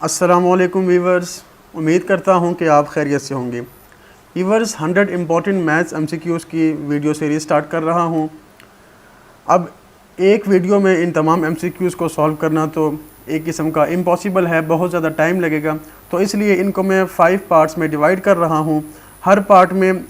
अस्सलामुअलैकुम वीवर्स, उम्मीद करता हूँ कि आप खैरियत से होंगे। वीवर्स, 100 इम्पॉर्टेंट मैथ्स MCQs की वीडियो सीरीज़ स्टार्ट कर रहा हूँ। अब एक वीडियो में इन तमाम MCQs को सॉल्व करना तो एक किस्म का इम्पॉसिबल है, बहुत ज़्यादा टाइम लगेगा। तो इसलिए इनको मैं 5 पार्ट्स में डिवाइड कर रहा हूँ। हर पार्ट में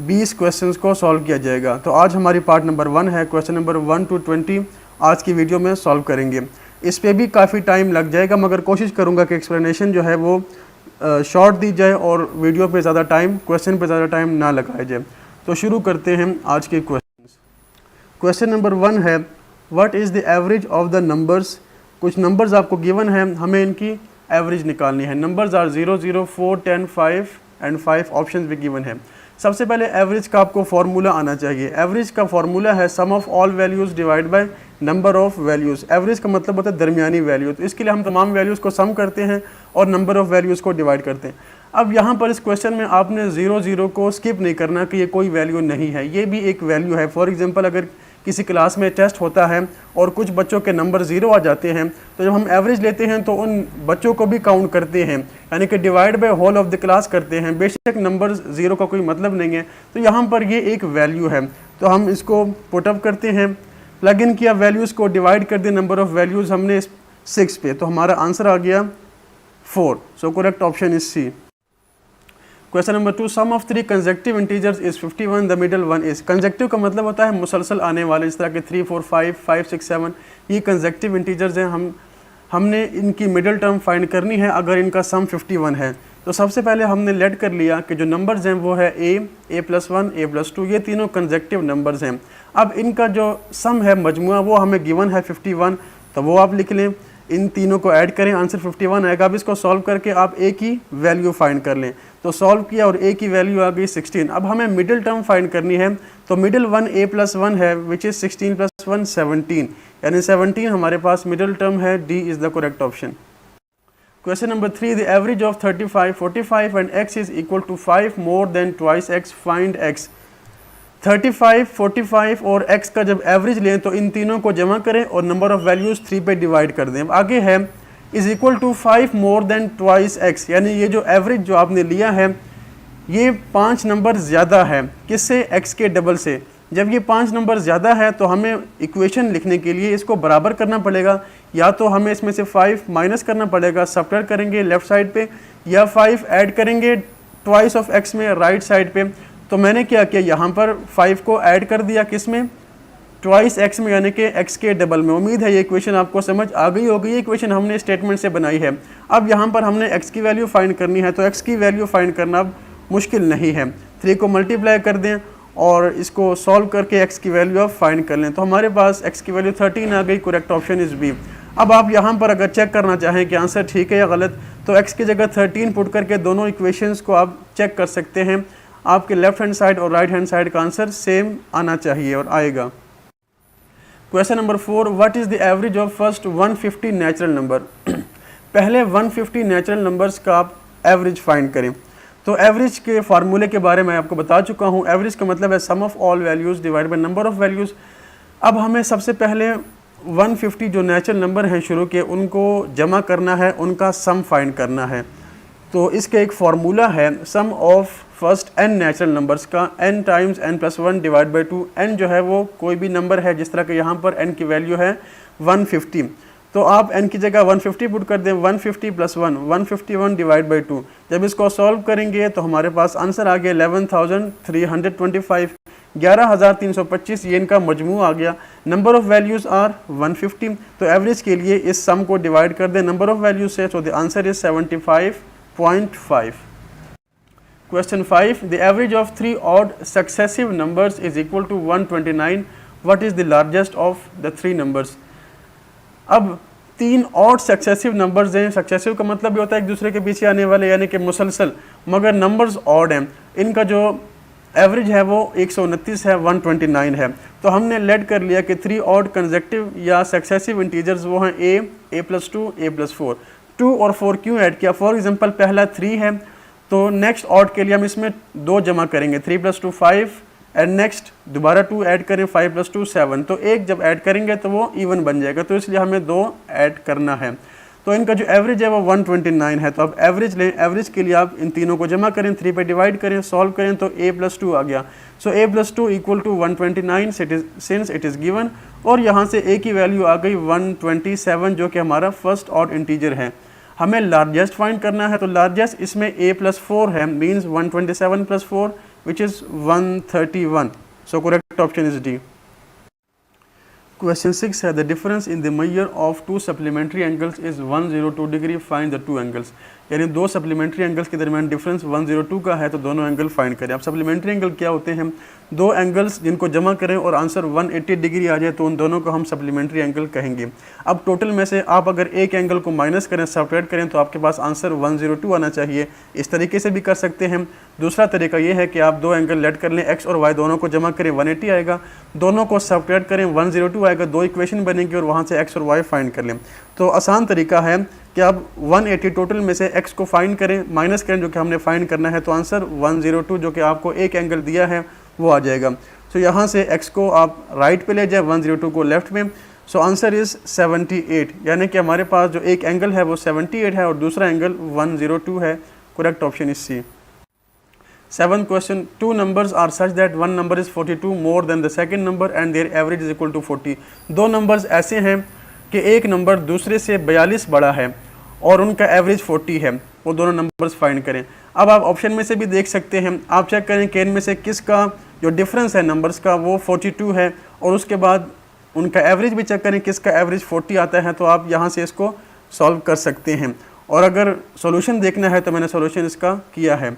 20 क्वेश्चंस को सॉल्व किया जाएगा। तो आज हमारी पार्ट नंबर 1 है, क्वेश्चन नंबर 1 to 20 आज की वीडियो में सॉल्व करेंगे। इस पे भी काफ़ी टाइम लग जाएगा, मगर कोशिश करूँगा कि एक्सप्लेनेशन जो है वो शॉर्ट दी जाए और वीडियो पे ज़्यादा टाइम, क्वेश्चन पे ज़्यादा टाइम ना लगाया जाए। तो शुरू करते हैं आज के क्वेश्चन। क्वेश्चन नंबर 1 है, what is the average of the numbers. कुछ नंबर्स आपको गिवन है, हमें इनकी एवरेज निकालनी है। नंबर्स आर 0, 0, 4, 10, 5 एंड 5 ऑप्शन भी गिवन है। सबसे पहले एवरेज का आपको फार्मूला आना चाहिए। एवरेज का फार्मूला है sum of all values divide by number of values. Average का मतलब होता है दरमियानी वैल्यू। तो इसके लिए हम तमाम वैल्यूज़ को सम करते हैं और नंबर ऑफ वैल्यूज़ को डिवाइड करते हैं। अब यहाँ पर इस क्वेश्चन में आपने 0, 0 को स्किप नहीं करना कि ये कोई वैल्यू नहीं है, ये भी एक वैल्यू है। फॉर एग्जांपल, अगर किसी क्लास में टेस्ट होता है और कुछ बच्चों के नंबर 0 आ जाते हैं, तो जब हम एवरेज लेते हैं तो उन बच्चों को भी काउंट करते हैं, यानी कि divide by whole of the class करते हैं। बेशक नंबर 0 का कोई मतलब नहीं है, तो यहाँ पर ये एक वैल्यू है। तो हम इसको पुटअप करते हैं, प्लग इन किया, वैल्यूज़ को डिवाइड कर दिया नंबर ऑफ वैल्यूज़ हमने 6 पे, तो हमारा आंसर आ गया 4। So correct option is C. Question number 2, sum of 3 consecutive integers is 51, the middle one is. Consecutive का मतलब होता है मुसलसल आने वाले, इस तरह के 3, 4, 5, 5, 6, 7 ये कंसेक्टिव इंटीजर्स हैं। हमने इनकी मिडल टर्म फाइंड करनी है अगर इनका सम 51 है। तो सबसे पहले हमने लेट कर लिया कि जो नंबर्स हैं वो है a+1, a+2, ये तीनों कंसेक्टिव नंबर्स हैं। अब इनका जो सम है मजमुआ वो हमें गिवन है 51, तो वो आप लिख लें। इन तीनों को ऐड करें, आंसर 51 आएगा। अब इसको सॉल्व करके आप a की वैल्यू फाइंड कर लें। तो सॉल्व किया और a की वैल्यू आ गई 16। अब हमें मिडिल टर्म फाइंड करनी है, तो मिडिल वन a+1 है, विच इज़ 16 + 1 17, यानी 17 हमारे पास मिडिल टर्म है। D is the correct option. Question number 3, the average of 35, 45 and x is equal to 5 more than twice x, find x। 35, 45 और x का जब एवरेज लें तो इन तीनों को जमा करें और नंबर ऑफ वैल्यूज़ 3 पे डिवाइड कर दें। आगे है is equal to 5 more than twice x, यानी ये जो एवरेज जो आपने लिया है ये 5 नंबर ज़्यादा है किससे, x के डबल से। जब ये 5 नंबर ज़्यादा है तो हमें इक्वेशन लिखने के लिए इसको बराबर करना पड़ेगा, या तो हमें इसमें से 5 माइनस करना पड़ेगा, सब्ट्रैक्ट करेंगे लेफ़्ट साइड पे, या 5 ऐड करेंगे ट्वाइस ऑफ x में राइट साइड पे। तो मैंने क्या किया, यहाँ पर 5 को ऐड कर दिया किस में, ट्वाइस x में, यानी कि x के डबल में। उम्मीद है ये इक्वेशन आपको समझ आ गई होगी। ये इक्वेशन हमने स्टेटमेंट से बनाई है। अब यहाँ पर हमने x की वैल्यू फाइंड करनी है, तो x की वैल्यू फाइंड करना अब मुश्किल नहीं है। 3 को मल्टीप्लाई कर दें और इसको सॉल्व करके x की वैल्यू आप फाइंड कर लें, तो हमारे पास x की वैल्यू 13 आ गई। Correct option is B. अब आप यहाँ पर अगर चेक करना चाहें कि आंसर ठीक है या गलत, तो x की जगह 13 पुट करके दोनों इक्वेशंस को आप चेक कर सकते हैं। आपके लेफ्ट हैंड साइड और राइट हैंड साइड का आंसर सेम आना चाहिए और आएगा। Question number 4, what is the average of first 150 natural number. पहले 150 नेचुरल नंबर्स का आप एवरेज फाइंड करें। तो एवरेज के फार्मूले के बारे में आपको बता चुका हूँ। एवरेज का मतलब है sum of all values divide by number of values. अब हमें सबसे पहले 150 जो नेचुरल नंबर हैं शुरू के, उनको जमा करना है, उनका सम फाइंड करना है। तो इसका एक फार्मूला है sum of first n natural numbers का, n times n+1 divide by 2। n जो है वो कोई भी नंबर है, जिस तरह के यहाँ पर n की वैल्यू है 150, तो आप n की जगह 150 पुट कर दें। 150 + 1 151 डिवाइड बाई 2। जब इसको सॉल्व करेंगे तो हमारे पास आंसर आ गया 11,325, 11,325 ये इनका मजमू आ गया। नंबर ऑफ वैल्यूज़ आर 150, तो एवरेज के लिए इस सम को डिवाइड कर दें नंबर ऑफ वैल्यूज से, तो the answer is 75.5। Question 5, the average of 3 odd successive numbers is equal to 129, what is the largest of the 3 numbers. अब 3 ऑड सक्सेसिव नंबर्स हैं। सक्सेसिव का मतलब ये होता है एक दूसरे के पीछे आने वाले, यानी कि मुसलसल, मगर नंबर्स ऑड हैं। इनका जो एवरेज है वो 129 है, 129 है। तो हमने लेट कर लिया कि 3 ऑड कंसेक्टिव या सक्सेसिव इंटीजर्स वो हैं a+2, a+4। 2 और 4 क्यों ऐड किया, फॉर एग्जांपल पहला 3 है, तो नेक्स्ट ऑड के लिए हम इसमें 2 जमा करेंगे, 3 + 2 5, एंड नेक्स्ट दोबारा 2 ऐड करें, 5 + 2 7, तो एक जब ऐड करेंगे तो वो इवन बन जाएगा, तो इसलिए हमें 2 ऐड करना है। तो इनका जो एवरेज है वो 129 है। तो आप एवरेज लें, एवरेज के लिए आप इन तीनों को जमा करें, 3 पे डिवाइड करें, सॉल्व करें तो a+2 आ गया। So a+2 equal to 129 since it is given, और यहाँ से a की वैल्यू आ गई 127 जो कि हमारा फर्स्ट ऑड इंटीजर है। हमें लार्जेस्ट फाइंड करना है, तो लार्जेस्ट इसमें a+4 है, means 127 + 4 which is 131। So correct option is D. Question 6 है, the difference in the measure of two supplementary angles is 102 degree, find the two angles। यानी दो सप्लीमेंट्री एंगल्स के दरमियान डिफरेंस 102 का है, तो दोनों एंगल फाइंड करें। अब सप्लीमेंट्री एंगल क्या होते हैं? दो एंगल्स जिनको जमा करें और आंसर 180 डिग्री आ जाए तो उन दोनों को हम सप्लीमेंट्री एंगल कहेंगे। अब टोटल में से आप अगर एक एंगल को माइनस करें, सब्ट्रैक्ट करें, तो आपके पास आंसर 102 आना चाहिए। इस तरीके से भी कर सकते हैं। दूसरा तरीका ये है कि आप दो एंगल लेट कर लें, एक्स और वाई दोनों को जमा करें, 180 आएगा, दोनों को सब्ट्रैक्ट करें, 102 आएगा, दो इक्वेशन बनेंगी और वहाँ से एक्स और वाई फाइंड कर लें। तो आसान तरीका है कि आप 180 टोटल में से x को फाइंड करें, माइनस करें जो कि हमने फाइंड करना है, तो आंसर 102 जो कि आपको एक एंगल दिया है वो आ जाएगा। सो यहाँ से x को आप राइट पे ले जाए, 102 को लेफ्ट में। सो आंसर इज़ 78, यानी कि हमारे पास जो एक एंगल है वो 78 है और दूसरा एंगल 102 है। Correct option is C. 7th question, two numbers are such that one number is 42 more than the second number and their average is equal to 40। दो नंबर्स ऐसे हैं कि एक नंबर दूसरे से 42 बड़ा है और उनका एवरेज 40 है, वो दोनों नंबर्स फाइंड करें। अब आप ऑप्शन में से भी देख सकते हैं, आप चेक करें कि इनमें से किसका जो डिफरेंस है नंबर्स का वो 42 है, और उसके बाद उनका एवरेज भी चेक करें किसका एवरेज 40 आता है, तो आप यहाँ से इसको सॉल्व कर सकते हैं। और अगर सॉल्यूशन देखना है तो मैंने सॉल्यूशन इसका किया है।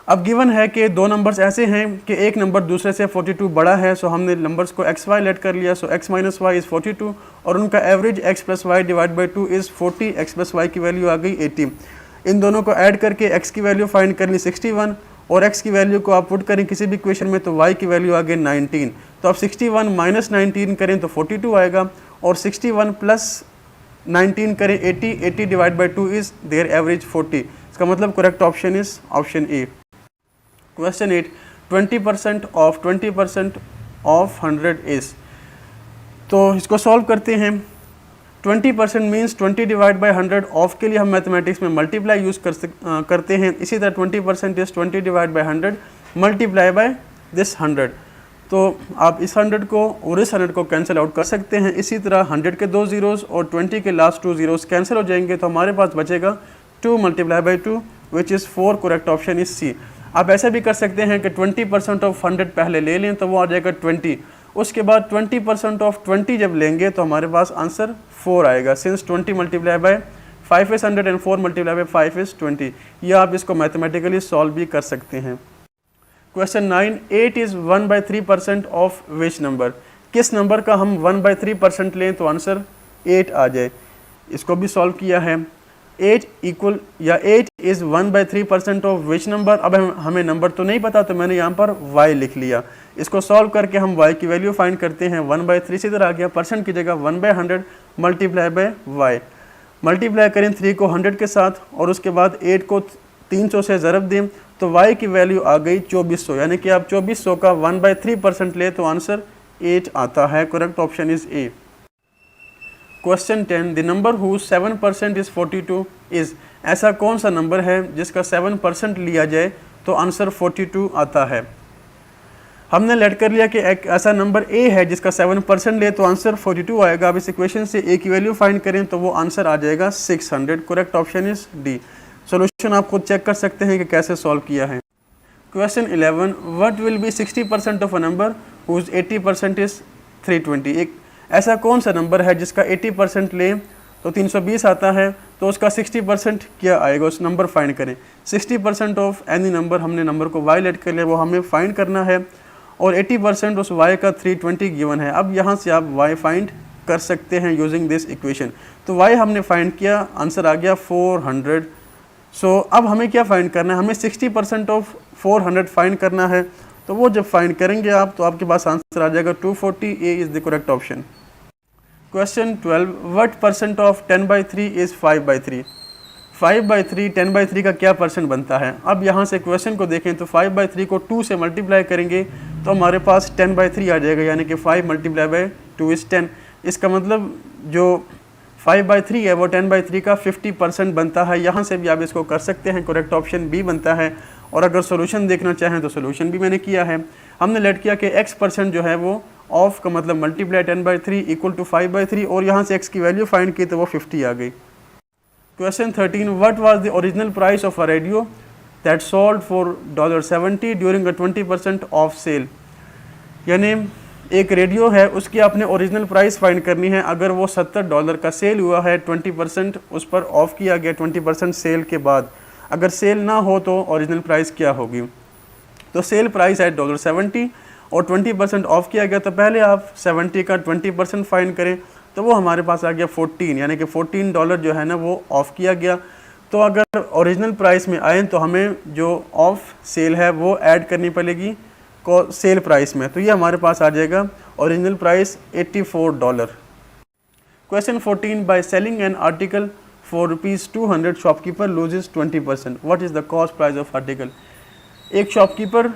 अब गिवन है कि दो नंबर्स ऐसे हैं कि एक नंबर दूसरे से 42 बड़ा है, सो हमने नंबर्स को एक्स वाई लेट कर लिया, so x minus y is 42 और उनका average x plus y divide by 2 is 40, x plus y की वैल्यू आ गई 80। इन दोनों को ऐड करके x की वैल्यू फाइंड कर ली 61 और x की वैल्यू को आप पुट करें किसी भी इक्वेशन में तो y की वैल्यू आ गई 19। तो आप 61 माइनस 19 करें तो 42 आएगा और 61 प्लस 19 करें 80 divide by 2 is there average 40। इसका मतलब correct option is option A. Question 8, 20% of 100 is। तो इसको सॉल्व करते हैं। 20% मीन्स 20 डिवाइड बाई 100। ऑफ के लिए हम मैथमेटिक्स में मल्टीप्लाई यूज़ करते हैं। इसी तरह 20% is 20 divide by 100 multiply by this 100। तो आप इस 100 को और इस 100 को कैंसिल आउट कर सकते हैं। इसी तरह 100 के 2 ज़ीरोज़ और 20 के लास्ट 2 ज़ीरोज़ कैंसिल हो जाएंगे, तो हमारे पास बचेगा 2 multiply by 2 which is 4। Correct option is C. आप ऐसा भी कर सकते हैं कि 20% ऑफ 100 पहले ले लें तो वो आ जाएगा 20, उसके बाद 20% ऑफ 20 जब लेंगे तो हमारे पास आंसर 4 आएगा। Since 20 multiply by 5 is 100 and 4 multiply by 5 is 20। या आप इसको मैथमेटिकली सॉल्व भी कर सकते हैं। Question 9, 8 is 1/3% of which number. किस नंबर का हम 1/3% लें तो आंसर 8 आ जाए। इसको भी सॉल्व किया है। 8 इक्वल या 8 इज़ 1/3% ऑफ विच नंबर। अब हमें नंबर तो नहीं पता तो मैंने यहाँ पर y लिख लिया। इसको सॉल्व करके हम y की वैल्यू फाइंड करते हैं। 1/3 से इधर आ गया, परसेंट की जगह 1/100 मल्टीप्लाई बाय y। मल्टीप्लाई करें 3 को 100 के साथ और उसके बाद 8 को 300 से ज़रब दें तो y की वैल्यू आ गई 2400। यानी कि आप 2400 का 1/3% ले तो आंसर 8 आता है। Correct option is A. Question 10, the number whose 7% is 42 is. ऐसा कौन सा नंबर है जिसका 7% लिया जाए तो आंसर 42 आता है। हमने लेट कर लिया कि एक ऐसा नंबर a है जिसका 7% ले तो आंसर 42 आएगा। अब इस इक्वेशन से a की वैल्यू फाइंड करें तो वो आंसर आ जाएगा 600। Correct option is D. Solution आप खुद चेक कर सकते हैं कि कैसे सॉल्व किया है। Question 11, what will be 60% of a number whose 80% is 320। एक ऐसा कौन सा नंबर है जिसका 80% ले तो 320 आता है, तो उसका 60% क्या आएगा, उस नंबर फाइंड करें। 60% ऑफ एनी नंबर, हमने नंबर को y लेट कर लिया, वो हमें फाइंड करना है और 80% उस y का 320 गिवन है। अब यहाँ से आप y फाइंड कर सकते हैं यूजिंग दिस इक्वेशन। तो y हमने फाइंड किया, आंसर आ गया 400। सो अब हमें क्या फाइंड करना है, हमें 60% ऑफ 400 फाइंड करना है। तो वो जब फाइंड करेंगे आप तो आपके पास आंसर आ जाएगा 240। A is the correct option. Question 12, what percent of 10/3 is 5/3। 5/3 10/3 का क्या परसेंट बनता है। अब यहाँ से क्वेश्चन को देखें तो 5/3 को 2 से मल्टीप्लाई करेंगे तो हमारे पास 10/3 आ जाएगा, यानी कि 5 मल्टीप्लाई बाय 2 इज़ 10। इसका मतलब जो 5/3 है वो 10/3 का 50% बनता है। यहाँ से भी आप इसको कर सकते हैं, करेक्ट ऑप्शन बी बनता है। और अगर सोल्यूशन देखना चाहें तो सोल्यूशन भी मैंने किया है। हमने लेट किया कि x% जो है वो ऑफ का मतलब मल्टीप्लाई 10/3 इक्वल टू 5/3 और यहाँ से x की वैल्यू फाइंड की तो वो 50 आ गई। Question 13, what was the original price of a radio that sold for $70 during a 20% off sale. यानी एक रेडियो है, उसकी आपने ओरिजिनल प्राइस फाइंड करनी है। अगर वो $70 का सेल हुआ है, 20% उस पर ऑफ किया गया 20% सेल के बाद, अगर सेल ना हो तो ओरिजिनल प्राइस क्या होगी। तो सेल प्राइस है $70 और 20% ऑफ किया गया, तो पहले आप 70 का 20% फाइंड करें तो वो हमारे पास आ गया 14, यानी कि $14 जो है ना वो ऑफ किया गया। तो अगर ओरिजिनल प्राइस में आए तो हमें जो ऑफ सेल है वो ऐड करनी पड़ेगी सेल प्राइस में, तो ये हमारे पास आ जाएगा original price $84। Question 14, by selling an article for ₹200 shopkeeper loses 20%, what is the cost price of article. एक शॉपकीपर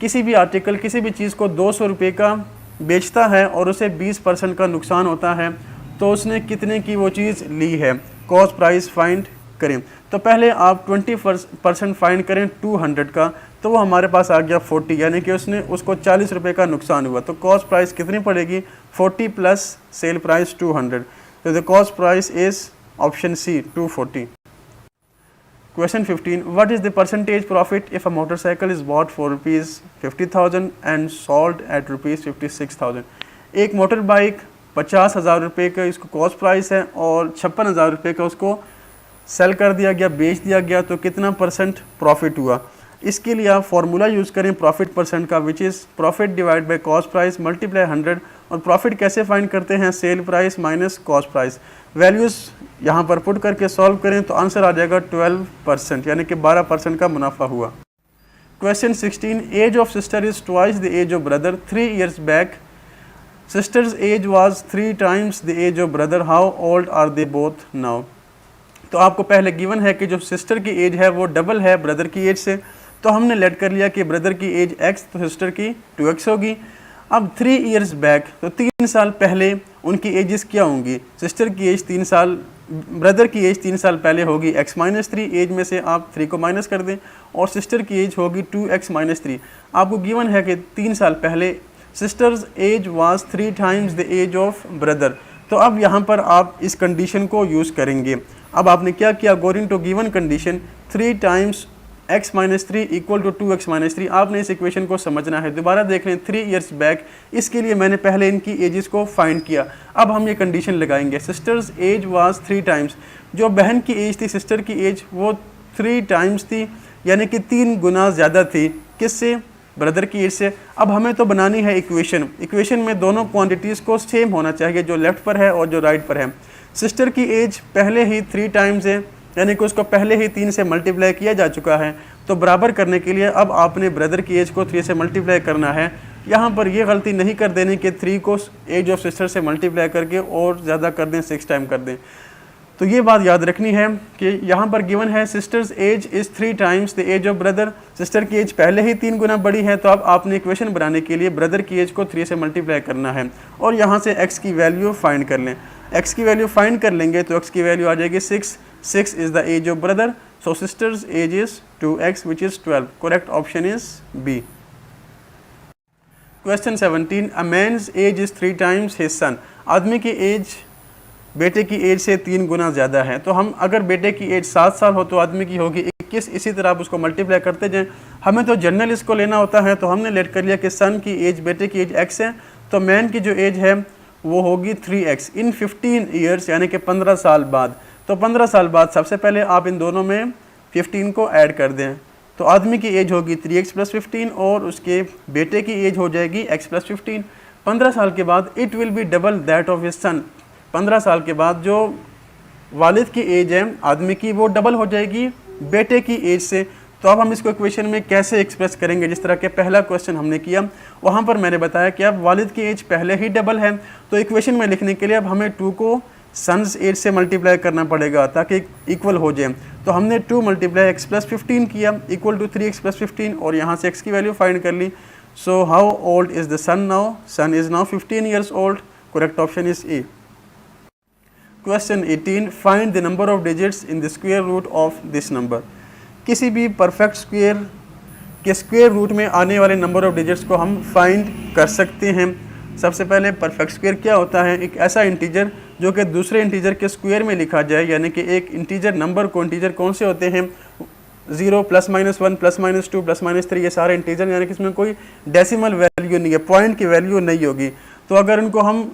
किसी भी आर्टिकल, किसी भी चीज़ को 200 रुपये का बेचता है और उसे 20% का नुकसान होता है, तो उसने कितने की वो चीज़ ली है, कॉस्ट प्राइस फाइंड करें। तो पहले आप 20% फाइंड करें 200 का, तो वो हमारे पास आ गया 40, यानी कि उसने उसको 40 रुपये का नुकसान हुआ। तो कॉस्ट प्राइस कितनी पड़ेगी, 40 प्लस सेल प्राइस 200। तो the cost price is option C 240। Question 15, what is the percentage profit if a motorcycle is bought for ₹50,000 and sold at ₹56,000। एक मोटर बाइक 50,000 रुपये का इसको कॉस्ट प्राइस है और 56,000 रुपये का उसको सेल कर दिया गया, बेच दिया गया, तो कितना परसेंट प्रॉफिट हुआ। इसके लिए आप फार्मूला यूज़ करें प्रॉफिट परसेंट का, which is profit divide by cost price multiply 100। और प्रॉफिट कैसे फाइंड करते हैं, sale price minus cost price. Values यहाँ पर पुट करके सॉल्व करें तो आंसर आ जाएगा 12%, यानी कि 12% का मुनाफा हुआ। Question 16, age of sister is twice the age of brother 3 years back, sister's age was 3 times the age of brother, how old are they both now. तो आपको पहले गिवन है कि जो सिस्टर की एज है वो डबल है ब्रदर की एज से, तो हमने लेट कर लिया कि ब्रदर की एज x तो सिस्टर की 2x होगी। अब 3 years बैक, तो 3 साल पहले उनकी एजेस क्या होंगी, सिस्टर की एज 3 साल, ब्रदर की एज 3 साल पहले होगी x-3, एज में से आप 3 को माइनस कर दें और सिस्टर की एज होगी 2x-3। आपको गिवन है कि 3 साल पहले sister's age was 3 times the age of brother. तो अब यहाँ पर आप इस कंडीशन को यूज़ करेंगे। अब आपने क्या किया, according to given condition 3 times x-3 equal to 2x-3, आपने इस इक्वेशन को समझना है। दोबारा देख लें 3 years बैक, इसके लिए मैंने पहले इनकी एजेस को फाइंड किया। अब हम ये कंडीशन लगाएंगे, सिस्टर्स एज वाज 3 times, जो बहन की एज थी सिस्टर की एज वो 3 times थी, यानी कि 3 गुना ज़्यादा थी किससे, ब्रदर की एज से। अब हमें तो बनानी है इक्वेशन, इक्वेशन में दोनों क्वांटिटीज़ को सेम होना चाहिए, जो लेफ़्ट पर है और जो राइट पर है। सिस्टर की एज पहले ही 3 times है, यानी कि उसको पहले ही 3 से मल्टीप्लाई किया जा चुका है, तो बराबर करने के लिए अब आपने ब्रदर की एज को 3 से मल्टीप्लाई करना है। यहाँ पर ये गलती नहीं कर देनी कि 3 को एज ऑफ सिस्टर से मल्टीप्लाई करके और ज़्यादा कर दें, 6 टाइम कर दें। तो ये बात याद रखनी है कि यहाँ पर गिवन है sister's age is 3 times the age of brother, sister की एज पहले ही 3 गुना बड़ी है, तो अब आपने इक्वेशन बनाने के लिए ब्रदर की एज को 3 से मल्टीप्लाई करना है और यहाँ से x की वैल्यू फाइंड कर लें। x की वैल्यू फाइंड कर लेंगे तो x की वैल्यू आ जाएगी 6 is the age of brother, so sister's age is 2x which is 12। Correct option is B. Question 17, a man's age is 3 times his son, आदमी की एज बेटे की एज से 3 गुना ज़्यादा है। तो हम अगर बेटे की एज 7 साल हो तो आदमी की होगी 21, इसी तरह आप उसको मल्टीप्लाई करते जाएं। हमें तो जनरल इसको लेना होता है, तो हमने लेट कर लिया कि सन की एज, बेटे की एज x है, तो मैन की जो एज है वो होगी 3x इन 15 years, यानी कि 15 साल बाद। तो 15 साल बाद सबसे पहले आप इन दोनों में 15 को ऐड कर दें, तो आदमी की एज होगी 3x + 15 और उसके बेटे की एज हो जाएगी x + 15। 15 साल के बाद it will be double that of his son, 15 साल के बाद जो वालिद की एज है आदमी की वो डबल हो जाएगी बेटे की एज से। तो अब हम इसको इक्वेशन में कैसे एक्सप्रेस करेंगे, जिस तरह के पहला क्वेश्चन हमने किया वहाँ पर मैंने बताया कि अब वालिद की एज पहले ही डबल है, तो इक्वेशन में लिखने के लिए अब हमें 2 को सन्स एज से मल्टीप्लाई करना पड़ेगा ताकि इक्वल हो जाए। तो हमने 2 × x + 15 किया इक्वल टू 3x + 15 और यहाँ से x की वैल्यू फाइंड कर ली। So how old is the son now, son is now 15 years old। Correct option is A. Question 18, find the number of digits in the square root of this number. किसी भी perfect square के square root में आने वाले number of digits को हम find कर सकते हैं। सबसे पहले परफेक्ट स्क्वायर क्या होता है? एक ऐसा इंटीजर जो कि दूसरे इंटीजर के स्क्वायर में लिखा जाए, यानी कि एक इंटीजर नंबर को, इंटीजर कौन से होते हैं? 0 +-1 +-2 +-3, ये सारे इंटीजर, यानी कि इसमें कोई डेसिमल वैल्यू नहीं है, पॉइंट की वैल्यू नहीं होगी। तो अगर इनको हम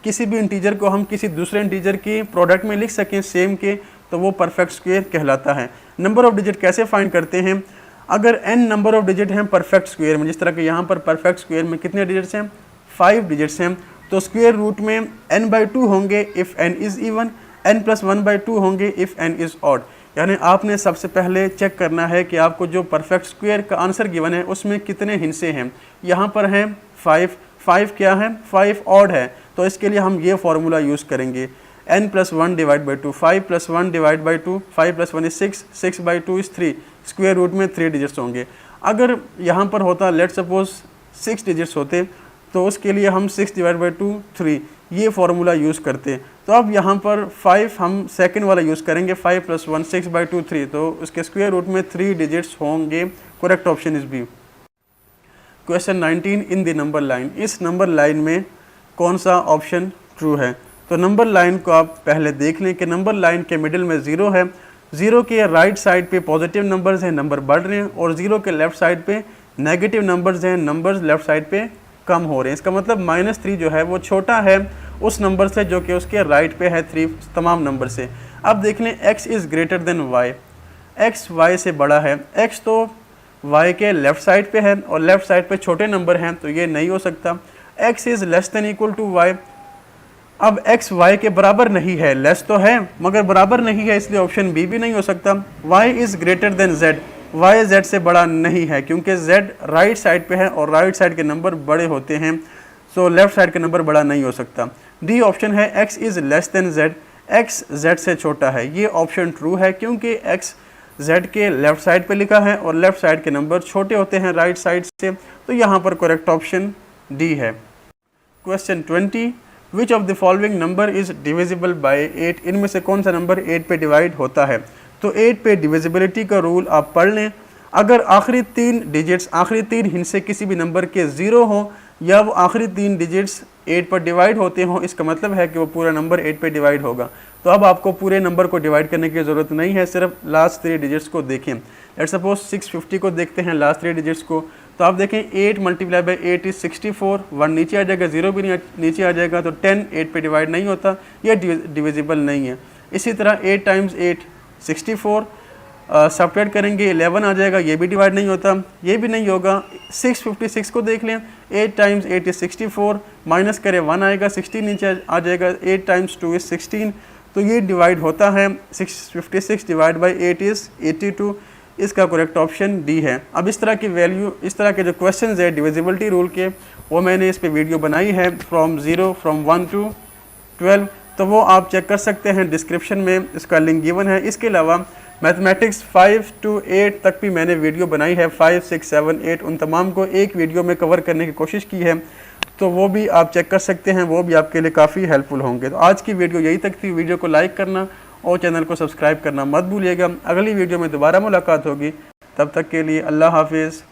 किसी भी इंटीजर को हम किसी दूसरे इंटीजर की प्रोडक्ट में लिख सकें सेम के, तो वो परफेक्ट स्क्वायर कहलाता है। नंबर ऑफ डिजिट कैसे फाइंड करते हैं? अगर n नंबर ऑफ डिजिट हैं परफेक्ट स्क्वायर में, जिस तरह के यहाँ पर परफेक्ट स्क्वायर में कितने डिजिट्स हैं? 5 डिजिट्स हैं, तो स्क्वायर रूट में n/2 होंगे if n is even, n+1/2 होंगे इफ़ n इज़ ऑड। यानी आपने सबसे पहले चेक करना है कि आपको जो परफेक्ट स्क्वायर का आंसर गिवन है उसमें कितने हिस्से हैं। यहाँ पर हैं 5 क्या है? 5 ऑड है, तो इसके लिए हम ये फार्मूला यूज़ करेंगे, n+1 divide by 2, 5 + 1 divide by 2, 5 + 1 is 6, 6/2 is 3, square root में 3 डिजिट्स होंगे। अगर यहाँ पर होता लेट सपोज 6 डिजिट्स होते, तो उसके लिए हम 6 डिवाइड बाई 2 3 ये फार्मूला यूज़ करते। तो अब यहाँ पर 5 हम सेकंड वाला यूज़ करेंगे, 5 + 1 6/2 3, तो उसके स्क्वायर रूट में 3 डिजिट्स होंगे। Correct option is B. Question 19, in the number line, इस नंबर लाइन में कौन सा ऑप्शन ट्रू है? तो नंबर लाइन को आप पहले देख लें कि नंबर लाइन के मिडिल में 0 है, 0 के राइट साइड पे पॉजिटिव नंबर्स हैं, नंबर बढ़ रहे हैं, और 0 के लेफ़्ट साइड पे नेगेटिव नंबर्स हैं, नंबर्स लेफ़्ट साइड पे कम हो रहे हैं। इसका मतलब -3 जो है वो छोटा है उस नंबर से जो कि उसके राइट पे है 3 तमाम नंबर से। अब देख लें x is greater than y, x y से बड़ा है, x तो y के लेफ़्ट साइड पे है और लेफ़्ट साइड पे छोटे नंबर हैं, तो ये नहीं हो सकता। x is less than equal to y, अब x y के बराबर नहीं है, लेस तो है मगर बराबर नहीं है, इसलिए ऑप्शन बी भी नहीं हो सकता। y is greater than z, y z से बड़ा नहीं है क्योंकि z राइट साइड पे है और राइट साइड के नंबर बड़े होते हैं, सो लेफ़्ट साइड का नंबर बड़ा नहीं हो सकता। डी ऑप्शन है x is less then z, x z से छोटा है, ये ऑप्शन ट्रू है क्योंकि x z के लेफ़्ट साइड पे लिखा है और लेफ़्ट साइड के नंबर छोटे होते हैं राइट साइड से, तो यहाँ पर करेक्ट ऑप्शन डी है। Question 20, which of the following number is divisible by 8, इनमें से कौन सा नंबर 8 पे डिवाइड होता है? तो 8 पे डिविजिबिलिटी का रूल आप पढ़ लें। अगर आखिरी 3 डिजिट्स, आखिरी 3 हिस्से किसी भी नंबर के 0 हों या वो आखिरी 3 डिजिट्स 8 पर डिवाइड होते हों, इसका मतलब है कि वो पूरा नंबर 8 पे डिवाइड होगा। तो अब आपको पूरे नंबर को डिवाइड करने की ज़रूरत नहीं है, सिर्फ लास्ट 3 डिजिट्स को देखें। लेट्स सपोज 650 को देखते हैं, लास्ट 3 डिजिट्स को, तो आप देखें 8 × 8 इज़ 64, 1 नीचे आ जाएगा, 0 भी नीचे आ जाएगा, तो 10 8 पे डिवाइड नहीं होता, ये डिविजिबल नहीं है। इसी तरह 8 × 8 64, सब्ट्रैक्ट करेंगे 11 आ जाएगा, ये भी डिवाइड नहीं होता, ये भी नहीं होगा। 656 को देख लें, 8 × 8 इज़ 64, माइनस करें 1 आएगा, 16 नीचे आ जाएगा, 8 × 2 इज़ 16, तो ये डिवाइड होता है। 656 डिवाइड बाई 8 इज़ 82, इसका करेक्ट ऑप्शन डी है। अब इस तरह की वैल्यू, इस तरह के जो क्वेश्चंस है डिविजिबिलिटी रूल के, वो मैंने इस पे वीडियो बनाई है फ्रॉम 1 to 12, तो वो आप चेक कर सकते हैं, डिस्क्रिप्शन में इसका लिंक गिवन है। इसके अलावा मैथमेटिक्स 5 to 8 तक भी मैंने वीडियो बनाई है, 5, 6, 7, 8, उन तमाम को एक वीडियो में कवर करने की कोशिश की है, तो वो भी आप चेक कर सकते हैं, वो भी आपके लिए काफ़ी हेल्पफुल होंगे। तो आज की वीडियो यही तक थी, वीडियो को लाइक करना और चैनल को सब्सक्राइब करना मत भूलिएगा। अगली वीडियो में दोबारा मुलाकात होगी, तब तक के लिए अल्लाह हाफिज़।